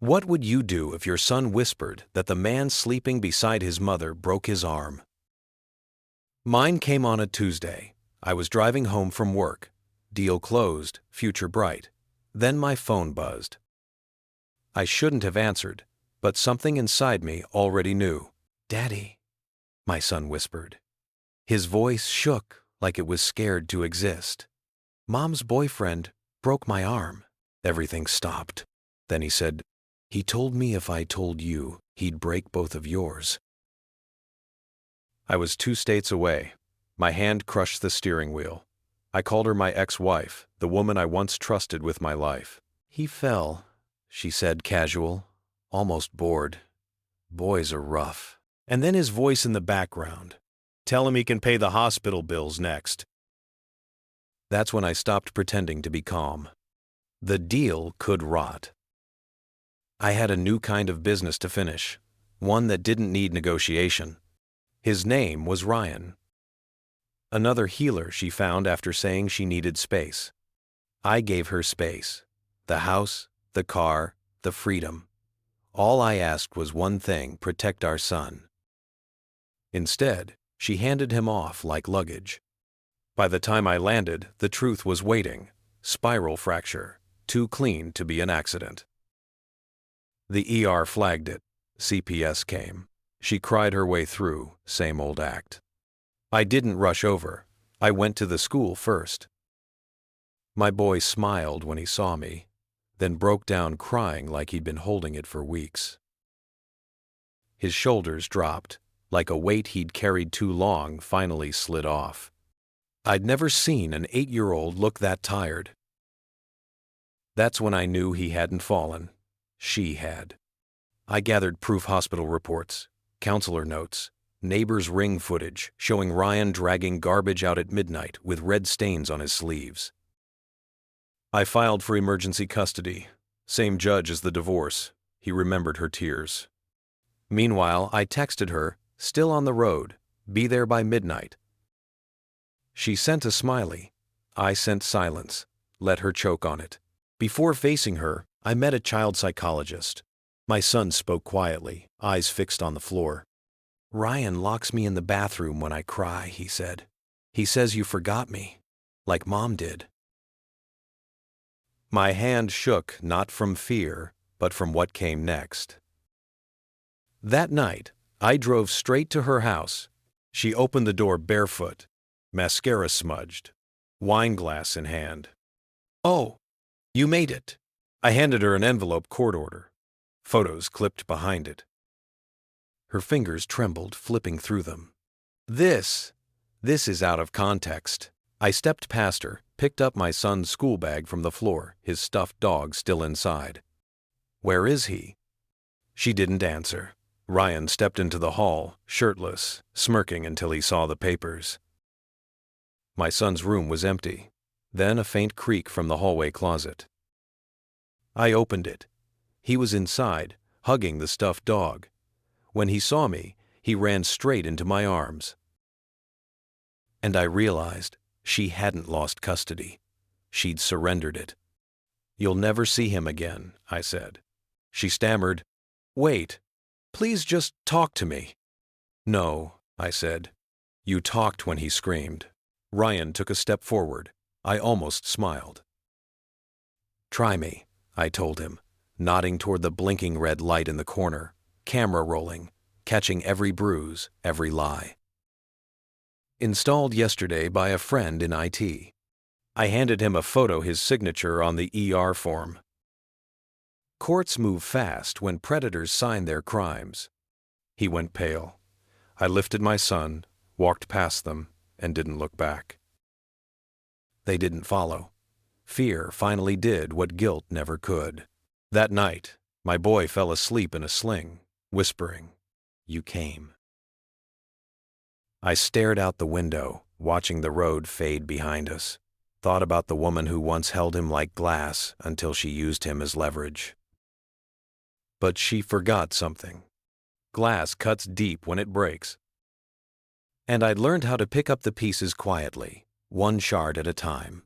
What would you do if your son whispered that the man sleeping beside his mother broke his arm? Mine came on a Tuesday. I was driving home from work. Deal closed, future bright. Then my phone buzzed. I shouldn't have answered, but something inside me already knew. "Daddy," my son whispered. His voice shook like it was scared to exist. "Mom's boyfriend broke my arm." Everything stopped. Then he said, "He told me if I told you, he'd break both of yours." I was 2 states away. My hand crushed the steering wheel. I called her my ex-wife, the woman I once trusted with my life. "He fell," she said, casual, almost bored. "Boys are rough." And then his voice in the background. "Tell him he can pay the hospital bills next." That's when I stopped pretending to be calm. The deal could rot. I had a new kind of business to finish, one that didn't need negotiation. His name was Ryan. Another healer she found after saying she needed space. I gave her space. The house, the car, the freedom. All I asked was one thing: protect our son. Instead, she handed him off like luggage. By the time I landed, the truth was waiting. Spiral fracture, too clean to be an accident. The ER flagged it. CPS came. She cried her way through, same old act. I didn't rush over. I went to the school first. My boy smiled when he saw me, then broke down crying like he'd been holding it for weeks. His shoulders dropped, like a weight he'd carried too long finally slid off. I'd never seen an 8-year-old look that tired. That's when I knew he hadn't fallen. She had. I gathered proof: hospital reports, counselor notes, neighbors' ring footage showing Ryan dragging garbage out at midnight with red stains on his sleeves. I filed for emergency custody. Same judge as the divorce. He remembered her tears. Meanwhile, I texted her, "Still on the road. Be there by midnight." She sent a smiley. I sent silence. Let her choke on it. Before facing her, I met a child psychologist. My son spoke quietly, eyes fixed on the floor. "Ryan locks me in the bathroom when I cry," he said. "He says you forgot me, like Mom did." My hand shook, not from fear, but from what came next. That night, I drove straight to her house. She opened the door barefoot, mascara smudged, wine glass in hand. "Oh, you made it." I handed her an envelope, court order, photos clipped behind it. Her fingers trembled, flipping through them. This is out of context." I stepped past her, picked up my son's school bag from the floor, his stuffed dog still inside. "Where is he?" She didn't answer. Ryan stepped into the hall, shirtless, smirking until he saw the papers. My son's room was empty. Then a faint creak from the hallway closet. I opened it. He was inside, hugging the stuffed dog. When he saw me, he ran straight into my arms. And I realized she hadn't lost custody. She'd surrendered it. "You'll never see him again," I said. She stammered, "Wait, please just talk to me." "No," I said. "You talked when he screamed." Ryan took a step forward. I almost smiled. "Try me," I told him, nodding toward the blinking red light in the corner, camera rolling, catching every bruise, every lie. Installed yesterday by a friend in IT. I handed him a photo, his signature on the ER form. Courts move fast when predators sign their crimes. He went pale. I lifted my son, walked past them, and didn't look back. They didn't follow. Fear finally did what guilt never could. That night, my boy fell asleep in a sling, whispering, "You came." I stared out the window, watching the road fade behind us. Thought about the woman who once held him like glass until she used him as leverage. But she forgot something. Glass cuts deep when it breaks. And I'd learned how to pick up the pieces quietly, one shard at a time.